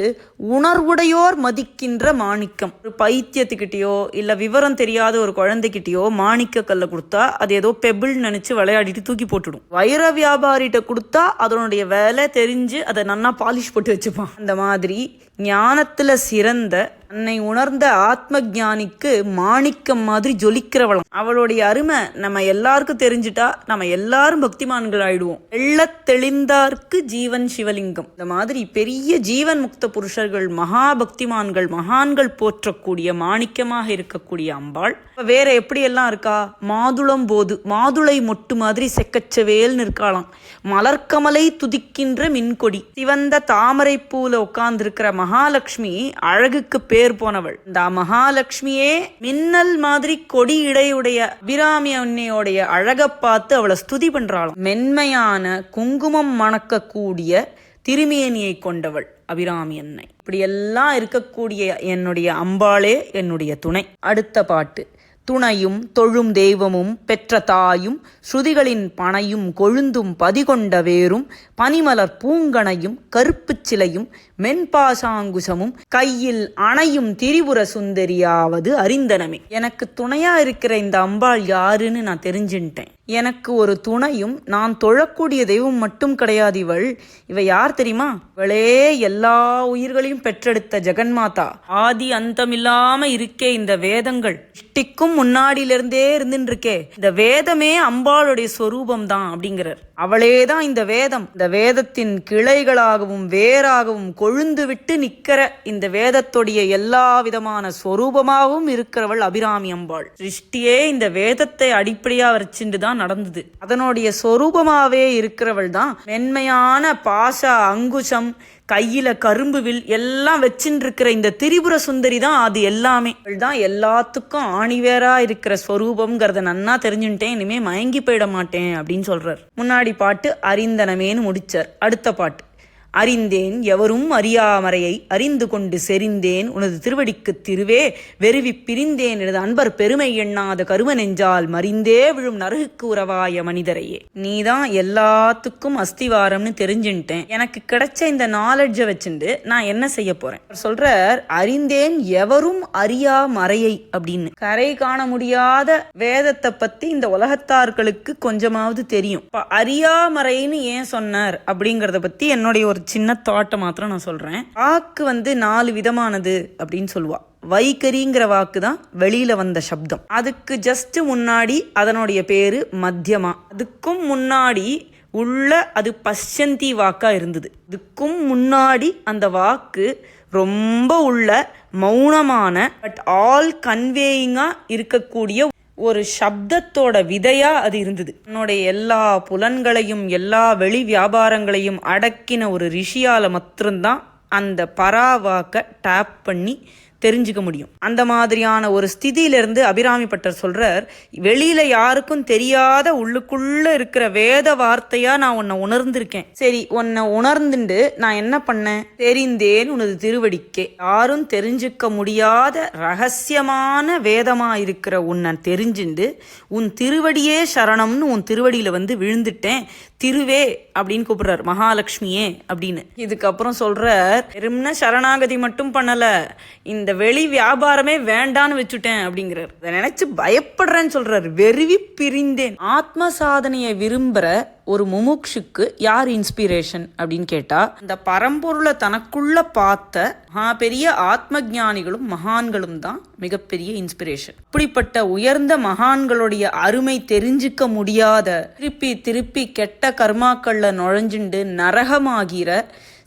உணர்வுடையோர் மதிக்கின்ற மாணிக்கம். ஒரு பைத்தியத்துக்கிட்டயோ இல்ல விவரம் தெரியாத ஒரு குழந்தைகிட்டயோ மாணிக்க கல்ல கொடுத்தா அது ஏதோ பெபிள் நினைச்சு விளையாடிட்டு தூக்கி போட்டுடும். வைர வியாபாரிட்ட கொடுத்தா அதனுடைய வேலை தெரிஞ்சு அதை நன்னா பாலிஷ் போட்டு வச்சுப்பான். அந்த மாதிரி ஞானத்துல சிறந்த தன்னை உணர்ந்த ஆத்ம ஞானிக்கு மாணிக்கம் மாதிரி ஜொலிக்கிறவளம். அவளுடைய அருமை நம்ம எல்லாருக்கும் தெரிஞ்சுட்டா நம்ம எல்லாரும் பக்திமான்கள் ஆயிடுவோம். எள்ளத் தெளிந்தார்க்கு ஜீவன் சிவலிங்கம். இந்த மாதிரி பெரிய ஜீவன் முக்த புருஷர்கள், மகா பக்திமான்கள், மகான்கள் போற்றக்கூடிய மாணிக்கமாக இருக்கக்கூடிய அம்பாள் வேற எப்படி எல்லாம் இருக்கா, மாதுளம் போது மாதுளை மொட்டு மாதிரி செக்கச்சவேல்னு இருக்காளாம். மலர்கமலை துதிக்கின்ற மின்கொடி, சிவந்த தாமரை பூல உட்கார்ந்து இருக்கிற மகாலட்சுமி அழகுக்கு பேர் போனவள். இந்த மகாலட்சுமியே மின்னல் மாதிரி கொடி இடையுடைய அபிராமி அன்னையோடைய அழக பார்த்து அவளை ஸ்துதி பண்றாளாம். மென்மையான குங்குமம் மணக்கக்கூடிய திருமேனியை கொண்டவள் அபிராமி அன்னை. இப்படி எல்லாம் இருக்கக்கூடிய என்னுடைய அம்பாளே என்னுடைய துணை. அடுத்த பாட்டு. துணையும் தொழும் தெய்வமும் பெற்ற தாயும் ஸ்ருதிகளின் பனையும் கொழுந்தும் பதிகொண்ட வேரும் பனிமலர் பூங்கணையும் கருப்பு சிலையும் மென்பாசாங்குசமும் கையில் அணையும் திரிபுர சுந்தரியாவது அறிந்தனமே. எனக்கு துணையா இருக்கிற இந்த அம்பாள் யாருன்னு நான் தெரிஞ்சுட்டேன். எனக்கு ஒரு துணையும் நான் தொழக்கூடிய தெய்வம் மட்டும் கிடையாது. இவ யார் தெரியுமா? இவளே எல்லா உயிர்களையும் பெற்றெடுத்த ஜெகன்மாதா. ஆதி அந்தமில்லாம இருக்கே இந்த வேதங்கள், இஷ்டிக்கும் முன்னாடியிலிருந்தே இருந்துட்டு இருக்கே இந்த வேதமே அம்பாளுடைய ஸ்வரூபம் தான் அப்படிங்கிறார். அவளேதான் இந்த வேதம். இந்த வேதத்தின் கிளைகளாகவும் வேறாகவும் கொழுந்து விட்டு நிக்கிற இந்த வேதத்துடைய எல்லா விதமான ஸ்வரூபமாகவும் இருக்கிறவள் அபிராமி அம்பாள். சிருஷ்டியே இந்த வேதத்தை அடிப்படையா வச்சுட்டுதான் நடந்தது. அதனுடைய சொரூபமாவே இருக்கிறவள் தான் மென்மையான பாச அங்குசம், கையில கரும்பு வில் எல்லாம் வச்சுட்டு இருக்கிற இந்த திரிபுர சுந்தரி தான் அது எல்லாமே. தான் எல்லாத்துக்கும் ஆணிவேரா இருக்கிற ஸ்வரூபம்ங்கிறத நன்னா தெரிஞ்சுட்டேன், இனிமே மயங்கி போயிட மாட்டேன் அப்படின்னு சொல்றார். முன்னாடி பாட்டு அறிந்தனமேன்னு முடிச்சார். அடுத்த பாட்டு. அறிந்தேன் எவரும் அறியாமறையை அறிந்து கொண்டு செறிந்தேன் உனது திருவடிக்கு திருவே வெறுவி பிரிந்தேன் எனது அன்பர் பெருமை எண்ணாத கரும நெஞ்சால் மறிந்தே விழும் நரகுக்கு உறவாய மனிதரையே. நீதான் எல்லாத்துக்கும் அஸ்திவாரம்னு தெரிஞ்சுட்டேன். எனக்கு கிடைச்ச இந்த நாலெட்ஜை வச்சுட்டு நான் என்ன செய்ய போறேன் சொல்றார். அறிந்தேன் எவரும் அறியா மறையை அப்படின்னு. கரை காண முடியாத வேதத்தை பத்தி இந்த உலகத்தார்களுக்கு கொஞ்சமாவது தெரியும். அறியாமறைன்னு ஏன் சொன்னார் அப்படிங்கறத பத்தி என்னுடைய ஒரு சின்ன தாட்டை மாத்திரம் நான் சொல்றேன். வாக்கு 4 விதமானது அப்படின்னு சொல்லுவா. வைகரிங்கிற வாக்கு தான் வெளியில வந்த சப்தம். அதுக்கு ஜஸ்ட் முன்னாடி அதனுடைய பேரு மத்தியமா. அதுக்கும் முன்னாடி உள்ள அது பஷ்யந்தி வாக்கா இருந்தது. இதுக்கும் முன்னாடி அந்த வாக்கு ரொம்ப உள்ள மௌனமான பட் ஆல் கன்வேயிங்கா இருக்கக்கூடிய ஒரு சப்தத்தோட விதையா அது இருந்தது. என்னுடைய எல்லா புலன்களையும் எல்லா வெளி வியாபாரங்களையும் அடக்கின ஒரு ரிஷியால மாத்திரம்தான் அந்த பராவாக்க டேப் பண்ணி தெரிஞ்சுக்க முடியும். அந்த மாதிரியான ஒரு ஸ்திதியிலிருந்து அபிராமி பட்டர் சொல்றார், வெளியில யாருக்கும் தெரியாத உள்ளுக்குள்ள இருக்கிற வேத வார்த்தையா நான் உன்னை உணர்ந்திருக்கேன். சரி, உன்னை உணர்ந்துண்டு நான் என்ன பண்ணேன்? தெரிந்தேன் உனது திருவடிக்கே. யாரும் தெரிஞ்சுக்க முடியாத ரகசியமான வேதமா இருக்கிற உன்னை தெரிஞ்சுண்டு உன் திருவடியே சரணம்னு உன் திருவடியில விழுந்துட்டேன். திருவே அப்படின்னு கூப்பிடுறார், மகாலட்சுமியே அப்படின்னு. இதுக்கப்புறம் சொல்றார், வெறும்ன சரணாகதி மட்டும் பண்ணல, இந்த வெளி வியாபாரமே வேண்டான்னு வச்சுட்டேன் அப்படிங்கிறார். அதை நினைச்சு பயப்படுறேன்னு சொல்றாரு. வெறுவி பிரிந்தேன். ஆத்ம சாதனையை விரும்புற ஒரு முமுட்சுக்கு யார் இன்ஸ்பிரேஷன் அப்படின்னு கேட்டா, இந்த பரம்பொருளை தனக்குள்ள பார்த்த பெரிய ஆத்ம ஞானிகளும் மகான்களும் தான் மிகப்பெரிய இன்ஸ்பிரேஷன். இப்படிப்பட்ட உயர்ந்த மகான்களுடைய அருமை தெரிஞ்சுக்க முடியாத, திருப்பி திருப்பி கெட்ட கர்மாக்கள்ல நுழைஞ்சுண்டு நரகமாகிற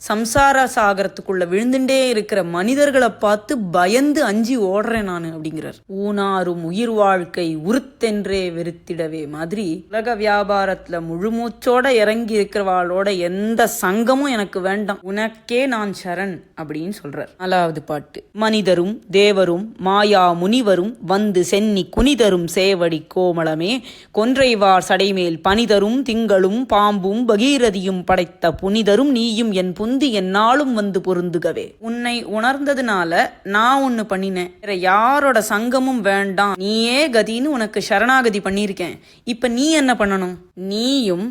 சம்சார சாகரத்துக்குள்ள விழுந்துட்டே இருக்கிற மனிதர்களை பார்த்து பயந்து அஞ்சி ஓடுறேன் நான் அப்படிங்கிறார். ஊனாரும் உயிர் வாழ்க்கை உருத்தென்றே வெறுத்திடவே மாதிரி உலக வியாபாரத்துல முழுமூச்சோட இறங்கி இருக்கிறவாளோட எந்த சங்கமும் எனக்கு வேண்டாம், உனக்கே நான் சரண் அப்படின்னு சொல்றார். 4வது பாட்டு. மனிதரும் தேவரும் மாயா முனிவரும் வந்து சென்னி குனிதரும் சேவடி கோமளமே கொன்றைவார் சடைமேல் பனிதரும் திங்களும் பாம்பும் பகீரதியும் படைத்த புனிதரும் நீயும் என் புந்தி என்னாலும் பொருந்துகவே. உன்னை உணர்ந்ததுனால நான் ஒன்னு பண்ணினேன், யாரோட சங்கமும் வேண்டாம், நீயே கதின்னு உனக்கு சரணாகதி பண்ணியிருக்கேன். இப்ப நீ என்ன பண்ணணும்? நீயும்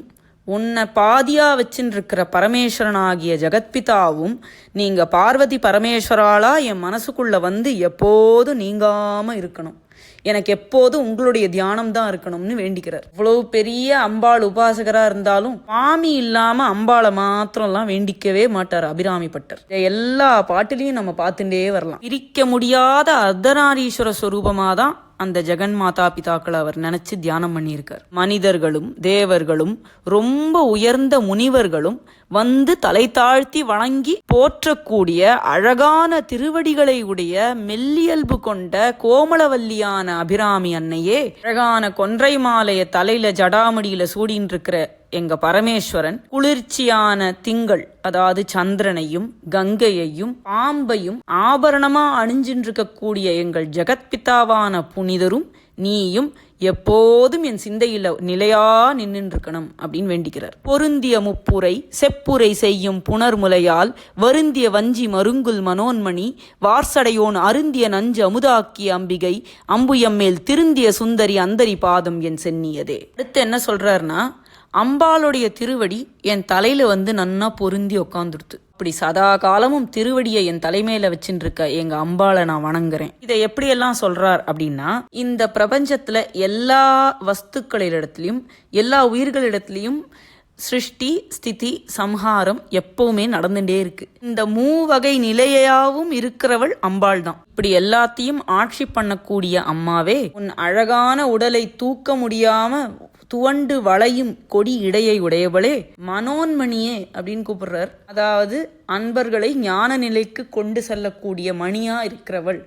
உன்னை பாதியா வச்சுட்டு இருக்கிற பரமேஸ்வரனாகிய ஜெகத்பிதாவும் நீங்க பார்வதி பரமேஸ்வராலா என் மனசுக்குள்ள எப்போதும் நீங்காம இருக்கணும். எனக்கு எப்போதும் உங்களுடைய தியானம் தான் இருக்கணும்னு வேண்டிக்கிறார். இவ்வளவு பெரிய அம்பாள் உபாசகரா இருந்தாலும் சுவாமி இல்லாம அம்பாளை மாத்திரம்லாம் வேண்டிக்கவே மாட்டார் அபிராமி பட்டர். எல்லா பாட்டிலையும் நம்ம பார்த்துட்டே வரலாம். பிரிக்க முடியாத அர்த்தநாரீஸ்வர ஸ்வரூபமாதான் அந்த ஜெகன் மாதா பிதாக்களை அவர் நினைச்சு தியானம் பண்ணியிருக்கார். மனிதர்களும் தேவர்களும் ரொம்ப உயர்ந்த முனிவர்களும் தலை தாழ்த்தி வணங்கி போற்றக்கூடிய அழகான திருவடிகளை உடைய மெல்லியல்பு கொண்ட கோமளவல்லியான அபிராமி அன்னையே, அழகான கொன்றை மாலைய தலையில ஜடாமடியில சூடின்னு இருக்கிற எங்க பரமேஸ்வரன், குளிர்ச்சியான திங்கள் அதாவது சந்திரனையும் கங்கையையும் பாம்பையும் ஆபரணமா அணிஞ்சின்னு இருக்கக்கூடிய எங்கள் ஜெகத்பிதாவான புனிதரும் நீயும் எப்போதும் என் சிந்தையில நிலையா நின்று இருக்கணும் அப்படின்னு வேண்டிக்கிறார். பொருந்திய முப்புரை செப்புரை செய்யும் புனர்முலையால் வருந்திய வஞ்சி மருங்குல் மனோன்மணி வார்சடையோன் அருந்திய நஞ்சு அமுதாக்கிய அம்பிகை அம்புயம்மேல் திருந்திய சுந்தரி அந்தரி பாதம் என் சென்னியதே. அடுத்து என்ன சொல்றாருன்னா, அம்பாளுடைய திருவடி என் தலையில நன்னா பொருந்தி உக்காந்துடுத்து. இப்படி சதா காலமும் திருவடியை என் தலைமையில வச்சுட்டு இருக்க எங்க அம்பாளை நான் வணங்குறேன். இதை எப்படியெல்லாம் சொல்றார் அப்படின்னா, இந்த பிரபஞ்சத்துல எல்லா வஸ்துக்களிடத்திலையும் எல்லா உயிர்களிடத்திலையும் சிருஷ்டி ஸ்திதி சம்ஹாரம் எப்பவுமே நடந்துட்டே இருக்கு. இந்த மூவகை நிலையாவும் இருக்கிறவள் அம்பாள் தான். இப்படி எல்லாத்தையும் ஆட்சி பண்ணக்கூடிய அம்மாவே, உன் அழகான உடலை தூக்க முடியாம துவண்டு வளையும் கொடி இடையை உடையவளே, மனோன்மணியே அப்படின்னு கூப்பிடுறார். அதாவது அன்பர்களை ஞான நிலைக்கு கொண்டு செல்லக்கூடிய மணியா இருக்கிறவள்,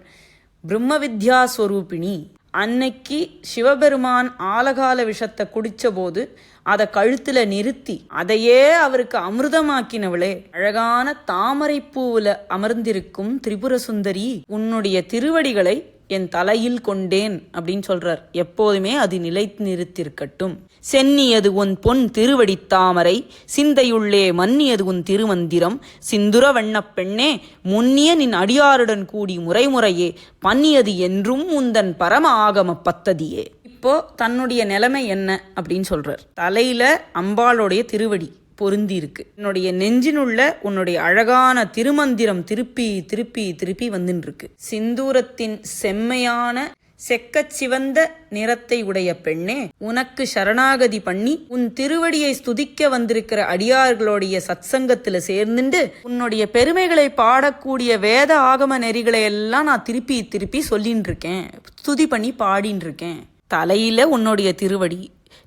பிரம்ம வித்யா ஸ்வரூபிணி. அன்னைக்கு சிவபெருமான் ஆலகால விஷத்தை குடிச்ச போது அதை கழுத்துல நிறுத்தி அதையே அவருக்கு அமிர்தமாக்கினவளே, அழகான தாமரை பூவுல அமர்ந்திருக்கும் திரிபுர சுந்தரி, உன்னுடைய திருவடிகளை என் தலையில் கொண்டேன் அப்படின்னு சொல்றார். எப்போதுமே அது நிலைத்து நிறுத்திருக்கட்டும். சென்னியது உன் பொன் திருவடி தாமரை சிந்தையுள்ளே மன்னியது உன் திருமந்திரம் சிந்துர வண்ணப் பெண்ணே முன்னிய நின் அடியாருடன் கூடி முறைமுறையே பன்னியது என்றும் உந்தன் பரம ஆகம பத்ததியே. இப்போ தன்னுடைய நிலைமை என்ன அப்படின்னு சொல்றார். தலையில அம்பாளுடைய திருவடி பொருந்தி இருக்கு. என்னுடைய நெஞ்சினுள்ள உன்னுடைய அழகான திருமந்திரம் திருப்பி திருப்பி திருப்பி வந்துட்டு இருக்கு. சிந்தூரத்தின் செம்மையான செக்கச் சிவந்த நிறத்தை உடைய பெண்ணே, உனக்கு சரணாகதி பண்ணி உன் திருவடியை ஸ்துதிக்க வந்திருக்கிற அடியார்களுடைய சத்சங்கத்துல சேர்ந்துட்டு உன்னுடைய பெருமைகளை பாடக்கூடிய வேத ஆகம நெறிகளை எல்லாம் நான் திருப்பி திருப்பி சொல்லின்னு இருக்கேன், ஸ்துதி பண்ணி பாடின்னு இருக்கேன். தலையில உன்னுடைய திருவடி,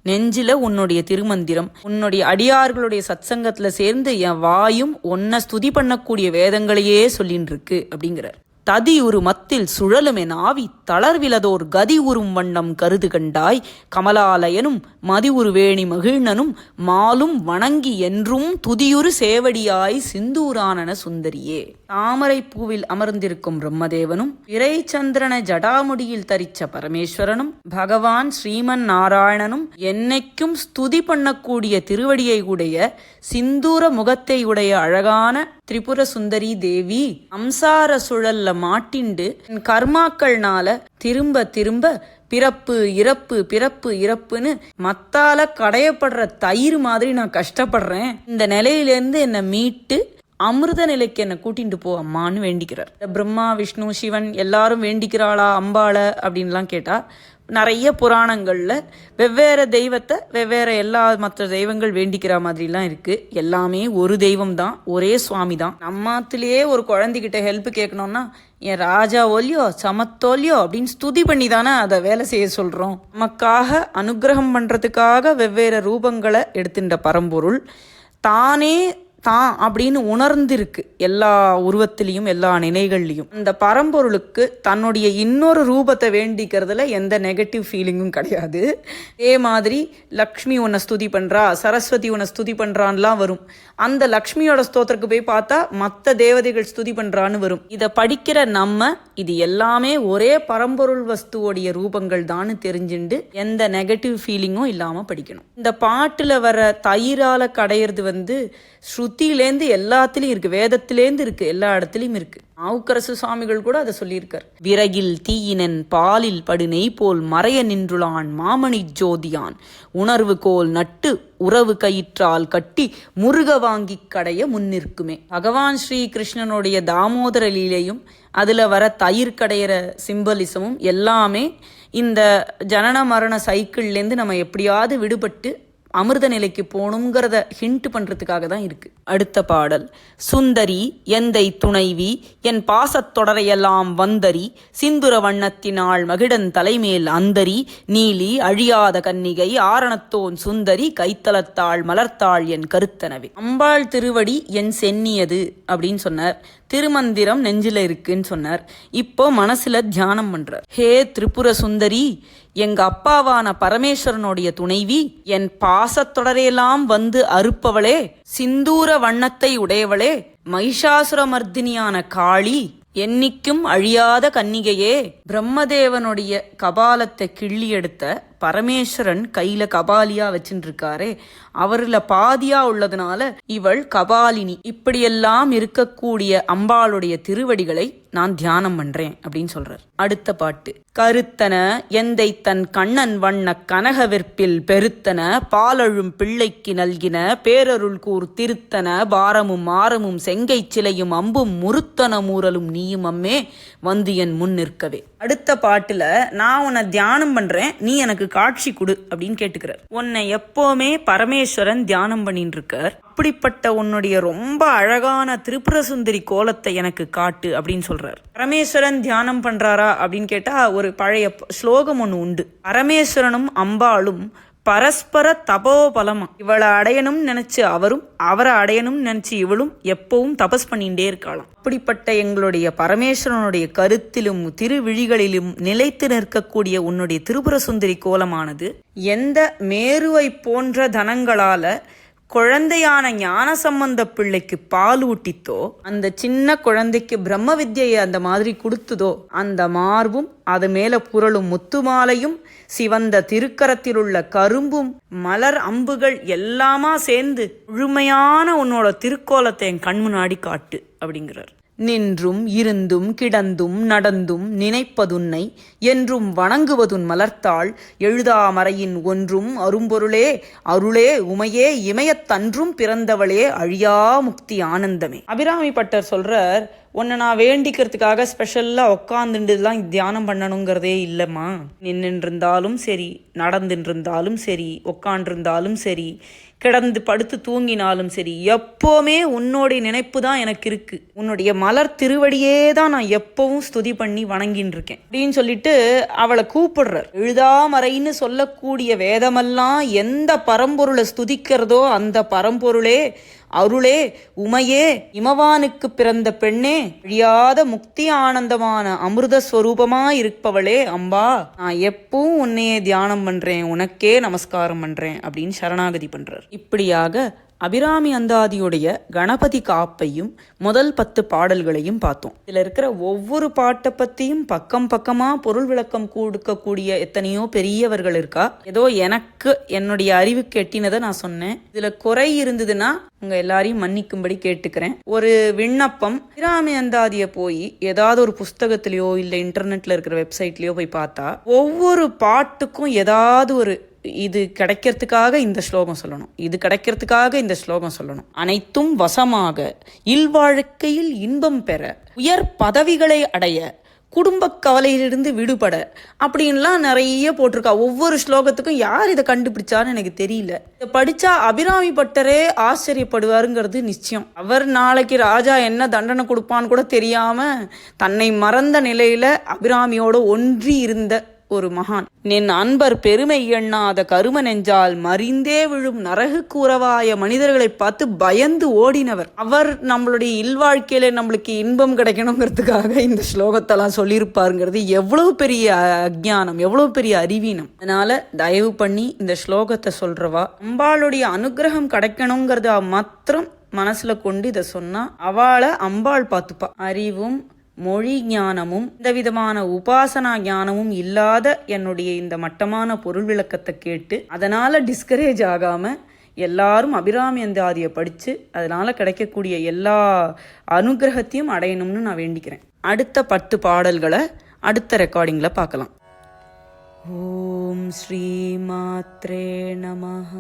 நெஞ்சில உன்னுடைய திருமந்திரம், உன்னுடைய அடியார்களுடைய சத்சங்கத்துல சேர்ந்து என் வாயும் உன்னை ஸ்துதி பண்ணக்கூடிய வேதங்களையே சொல்லின்னு இருக்கு அப்படிங்கிறார். ததி உரு மத்தில் சுழலுமென் ஆவி தளர்விலதோர் கதி உறும் வண்ணம் கருது கண்டாய், கமலாலயனும் மதிவுரு வேணி மகிழ்னனும் மாலும் வணங்கி என்றும் துதியுறு சேவடியாய் சிந்தூரானன சுந்தரியே. தாமரை பூவில் அமர்ந்திருக்கும் பிரம்மதேவனும் பிறைச்சந்திரன ஜடாமுடியில் தரிச்ச பரமேஸ்வரனும் பகவான் ஸ்ரீமன் நாராயணனும் என்னைக்கும் ஸ்துதி பண்ணக்கூடிய திருவடியை உடைய சிந்தூர முகத்தை உடைய அழகான திரிபுர சுந்தரி தேவி அம்சார சுழல்ல மாட்டிண்டு கர்மாக்கள்னால திரும்ப திரும்ப பிறப்பு இறப்பு பிறப்பு இறப்புன்னு மத்தால கடையப்படுற தயிர் மாதிரி நான் கஷ்டப்படுறேன். இந்த நிலையிலேருந்து என்னை மீட்டு அமிர்த நிலைக்கு என்னை கூட்டிட்டு போ அம்மான்னு வேண்டிக்கிறார். பிரம்மா விஷ்ணு சிவன் எல்லாரும் வேண்டிக்கிறாளா அம்பாளை அப்படின்லாம் கேட்டா நிறைய புராணங்கள்ல வெவ்வேறு தெய்வத்தை வெவ்வேறு எல்லா மற்ற தெய்வங்கள் வேண்டிக்கிற மாதிரிலாம் இருக்கு. எல்லாமே ஒரு தெய்வம் தான், ஒரே சுவாமி தான். நம்மத்திலேயே ஒரு குழந்தைகிட்ட ஹெல்ப் கேட்கணும்னா என் ராஜா ஒல்லியோ சமத்தோல்லியோ அப்படின்னு ஸ்துதி பண்ணி தானே அதை வேலை செய்ய சொல்றோம். நமக்காக அனுகிரகம் பண்றதுக்காக வெவ்வேறு ரூபங்களை எடுத்துட்ட பரம்பொருள் தானே தான் அப்படின்னு உணர்ந்திருக்கு எல்லா உருவத்திலையும் எல்லா நினைகள்லையும். அந்த பரம்பொருளுக்கு தன்னுடைய இன்னொரு ரூபத்தை வேண்டிக்கிறதுல எந்த நெகட்டிவ் ஃபீலிங்கும் கிடையாது. அதே மாதிரி லக்ஷ்மி உன்னை ஸ்துதி பண்றா, சரஸ்வதி உன்னை ஸ்துதி பண்றான்லாம் வரும். அந்த லக்ஷ்மியோட ஸ்தோத்திரக்கு போய் பார்த்தா மற்ற தேவதைகள் ஸ்துதி பண்றான்னு வரும். இதை படிக்கிற நம்ம இது எல்லாமே ஒரே பரம்பொருள் வஸ்துவோடைய ரூபங்கள் தான் தெரிஞ்சுண்டு எந்த நெகட்டிவ் ஃபீலிங்கும் இல்லாம படிக்கணும். இந்த பாட்டுல வர தயிரால கடையிறது ஸ்ருதியிலேருந்து எல்லாத்துலயும் இருக்கு, வேதத்திலேருந்து இருக்கு, எல்லா இடத்துலயும் இருக்கு. நாவுக்கரசு சுவாமிகள் கூட அதை சொல்லியிருக்கார். விறகில் தீயினன் பாலில் படு நெய் போல் மறைய நின்றுளான் மாமணி ஜோதியான் உணர்வு கோல் நட்டு உறவு கயிற்றால் கட்டி முருக வாங்கி கடைய முன்னிற்குமே. பகவான் ஸ்ரீ கிருஷ்ணனுடைய தாமோதர லீலையும் அதுல வர தயிர் கடையிற சிம்பலிசமும் எல்லாமே இந்த ஜனன மரண சைக்கிள்லேருந்து நம்ம எப்படியாவது விடுபட்டு அமிர்த நிலைக்கு போகணுங்கிறத ஹிண்ட் பண்றதுக்காக தான் இருக்கு. அடுத்த பாடல். சுந்தரி எந்தை துணைவி என் பாசத்தொடரையெல்லாம் வந்தரி சிந்துர வண்ணத்தினாள் மகிடன் தலைமேல் அந்தரி நீலி அழியாத கன்னிகை ஆரணத்தோன் சுந்தரி கைத்தலத்தாள் மலர்த்தாள் என் கருத்தனவே. அம்பாள் திருவடி என் சென்னியது அப்படின்னு சொன்னார். திருமந்திரம் நெஞ்சில இருக்குன்னு சொன்னார். இப்போ மனசுல தியானம் பண்றார். ஹே திரிபுர சுந்தரி, எங்க அப்பாவான பரமேஸ்வரனுடைய துணைவி, என் பாசத்தொடரையெல்லாம் வந்து அறுப்பவளே, சிந்தூர வண்ணத்தை உடையவளே, மகிஷாசுரமர்தினியான காளி, என்னைக்கும் அழியாத கன்னிகையே. பிரம்மதேவனுடைய கபாலத்தை கிள்ளி எடுத்த பரமேஸ்வரன் கையில கபாலியா வச்சுட்டு இருக்காரே, அவர்ல பாதியா உள்ளதுனால இவள் கபாலினி. இப்படியெல்லாம் இருக்கக்கூடிய அம்பாளுடைய திருவடிகளை நான் தியானம் பண்றேன் அப்படின்னு சொல்றார். அடுத்த பாட்டு. கருத்தன எந்தை தன் கண்ணன் வண்ண கனகவிற்பில் பெருத்தன பாலழும் பிள்ளைக்கு நல்கின பேரருள் கூர் திருத்தன பாரமும் ஆரமும் செங்கை சிலையும் அம்பும் முருத்தன மூரலும் நீயும் அம்மே வந்து என் முன் நிற்கவே. அடுத்த பாட்டுல நான் உன்னை தியானம் பண்றேன், நீ எனக்கு காட்சி கொடு அப்படின்னு கேட்டுக்கிறார். உன்னை எப்பவுமே பரமேஸ்வரன் தியானம் பண்ணிட்டு இருக்கார். அப்படிப்பட்ட உன்னுடைய ரொம்ப அழகான திரிபுர சுந்தரி கோலத்தை எனக்கு காட்டு அப்படின்னு சொல்றார். பரமேஸ்வரன் தியானம் பண்றாரா அப்படின்னு கேட்டா ஒரு பழைய ஸ்லோகம் ஒண்ணு உண்டு. பரமேஸ்வரனும் அம்பாளும் பரஸ்பர தபோபலமா. இவளை அடையணும்னு நினைச்சு அவரும், அவரை அடையணும்னு நினைச்சு இவளும் எப்பவும் தபஸ் பண்ணிட்டே இருக்கலாம். அப்படிப்பட்ட எங்களுடைய பரமேஸ்வரனுடைய கருத்திலும் திருவிழிகளிலும் நிலைத்து நிற்கக்கூடிய உன்னுடைய திரிபுர சுந்தரி கோலமானது எந்த மேருவை போன்ற தனங்களால குழந்தையான ஞான சம்பந்த பிள்ளைக்கு பால் ஊட்டித்தோ, அந்த சின்ன குழந்தைக்கு பிரம்ம வித்யை அந்த மாதிரி கொடுத்ததோ, அந்த மார்பும் அது மேல புரளும் முத்துமாலையும் சிவந்த திருக்கரத்தில் உள்ள கரும்பும் மலர் அம்புகள் எல்லாமா சேர்ந்து முழுமையான உன்னோட திருக்கோலத்தை என் கண் முன்னாடி காட்டு அப்படிங்கிறார். நின்றும் இருந்தும் கிடந்தும் நடந்தும் நினைப்பதுன்னை என்றும் வணங்குவதுன் மலர்த்தாள் எழுதாமறையின் ஒன்றும் அரும்பொருளே அருளே உமையே இமயத்தன்றும் பிறந்தவளே அழியா முக்தி ஆனந்தமே. அபிராமி பட்டர் சொல்றார், உன்னை நான் வேண்டிக்கிறதுக்காக ஸ்பெஷலாக உட்காந்துட்டுலாம் தியானம் பண்ணணுங்கிறதே இல்லைம்மா. நின்றுருந்தாலும் சரி, நடந்துருந்தாலும் சரி, உட்காண்டிருந்தாலும் சரி, கிடந்து படுத்து தூங்கினாலும் சரி, எப்போவுமே உன்னுடைய நினைப்பு தான் எனக்கு இருக்கு. உன்னுடைய மலர் திருவடியே தான் நான் எப்பவும் ஸ்துதி பண்ணி வணங்கின்னு இருக்கேன் அப்படின்னு சொல்லிட்டு அவளை கூப்பிடுறார். எழுதாமறைன்னு சொல்லக்கூடிய வேதமெல்லாம் எந்த பரம்பொருளை ஸ்துதிக்கிறதோ அந்த பரம்பொருளே, அருளே, உமையே, இமவானுக்கு பிறந்த பெண்ணே, அழியாத முக்தி ஆனந்தமான அமிர்த ஸ்வரூபமா இருப்பவளே அம்பா, நான் எப்பவும் உன்னையே தியானம் பண்றேன், உனக்கே நமஸ்காரம் பண்றேன் அப்படின்னு சரணாகதி பண்றார். இப்படியாக அபிராமி அந்தாதியுடைய கணபதி காப்பையும் முதல் 10 பாடல்களையும் பார்த்தோம். இதில் இருக்கிற ஒவ்வொரு பாட்டை பற்றியும் பக்கம் பக்கமாக பொருள் விளக்கம் கொடுக்கக்கூடிய எத்தனையோ பெரியவர்கள் இருக்கா. ஏதோ எனக்கு என்னுடைய அறிவுக்கு எட்டினதை நான் சொன்னேன். இதில் குறை இருந்ததுன்னா உங்க எல்லாரையும் மன்னிக்கும்படி கேட்டுக்கிறேன். ஒரு விண்ணப்பம், அபிராமி அந்தாதியை போய் ஏதாவது ஒரு புஸ்தகத்திலையோ இல்லை இன்டர்நெட்ல இருக்கிற வெப்சைட்லயோ போய் பார்த்தா ஒவ்வொரு பாட்டுக்கும் ஏதாவது ஒரு இது கிடைக்கிறதுக்காக இந்த ஸ்லோகம் சொல்லணும், இது கிடைக்கிறதுக்காக இந்த ஸ்லோகம் சொல்லணும், அனைத்தும் வசமாக இல்வாழ்க்கையில் இன்பம் பெற, உயர் பதவிகளை அடைய, குடும்ப கவலையிலிருந்து விடுபட அப்படின்லாம் நிறைய போட்டிருக்கா. ஒவ்வொரு ஸ்லோகத்துக்கும் யார் இதை கண்டுபிடிச்சான்னு எனக்கு தெரியல. இதை படிச்சா அபிராமி பட்டரே ஆச்சரியப்படுவாருங்கிறது நிச்சயம். அவர் நாளைக்கு ராஜா என்ன தண்டனை கொடுப்பான்னு கூட தெரியாம தன்னை மறந்த நிலையில அபிராமியோட ஒன்றி இருந்த ஒரு மகான். நின் அன்பர் பெருமை எண்ணாத கரும நெஞ்சால் மறிந்தே விழும் நரகுக்கு உறவாய மனிதர்களை பார்த்து பயந்து ஓடினவர். அவர் நம்மளுடைய இல்வாழ்க்கையில நம்மளுக்கு இன்பம் கிடைக்கணுங்கிறதுக்காக இந்த ஸ்லோகத்தெல்லாம் சொல்லியிருப்பாருங்கிறது எவ்வளவு பெரிய அஜ்ஞானம், எவ்வளவு பெரிய அறிவீனம். அதனால தயவு பண்ணி இந்த ஸ்லோகத்தை சொல்றவா அம்பாளுடைய அனுகிரகம் கிடைக்கணுங்கிறத மாத்திரம் மனசுல கொண்டு இதை சொன்னா அவளை அம்பாள் பார்த்துப்பா. அறிவும் மொழி ஞானமும் இந்த விதமான உபாசனா ஞானமும் இல்லாத என்னுடைய இந்த மட்டமான பொருள் விளக்கத்தை கேட்டு அதனால டிஸ்கரேஜ் ஆகாம எல்லாரும் அபிராமி அந்தாதியை படிச்சு அதனால கிடைக்கக்கூடிய எல்லா அனுகிரகத்தையும் அடையணும்னு நான் வேண்டிக்கிறேன். அடுத்த 10 பாடல்களை அடுத்த ரெக்கார்டிங்ல பார்க்கலாம். ஓம் ஸ்ரீ மாத்ரே நமஹ.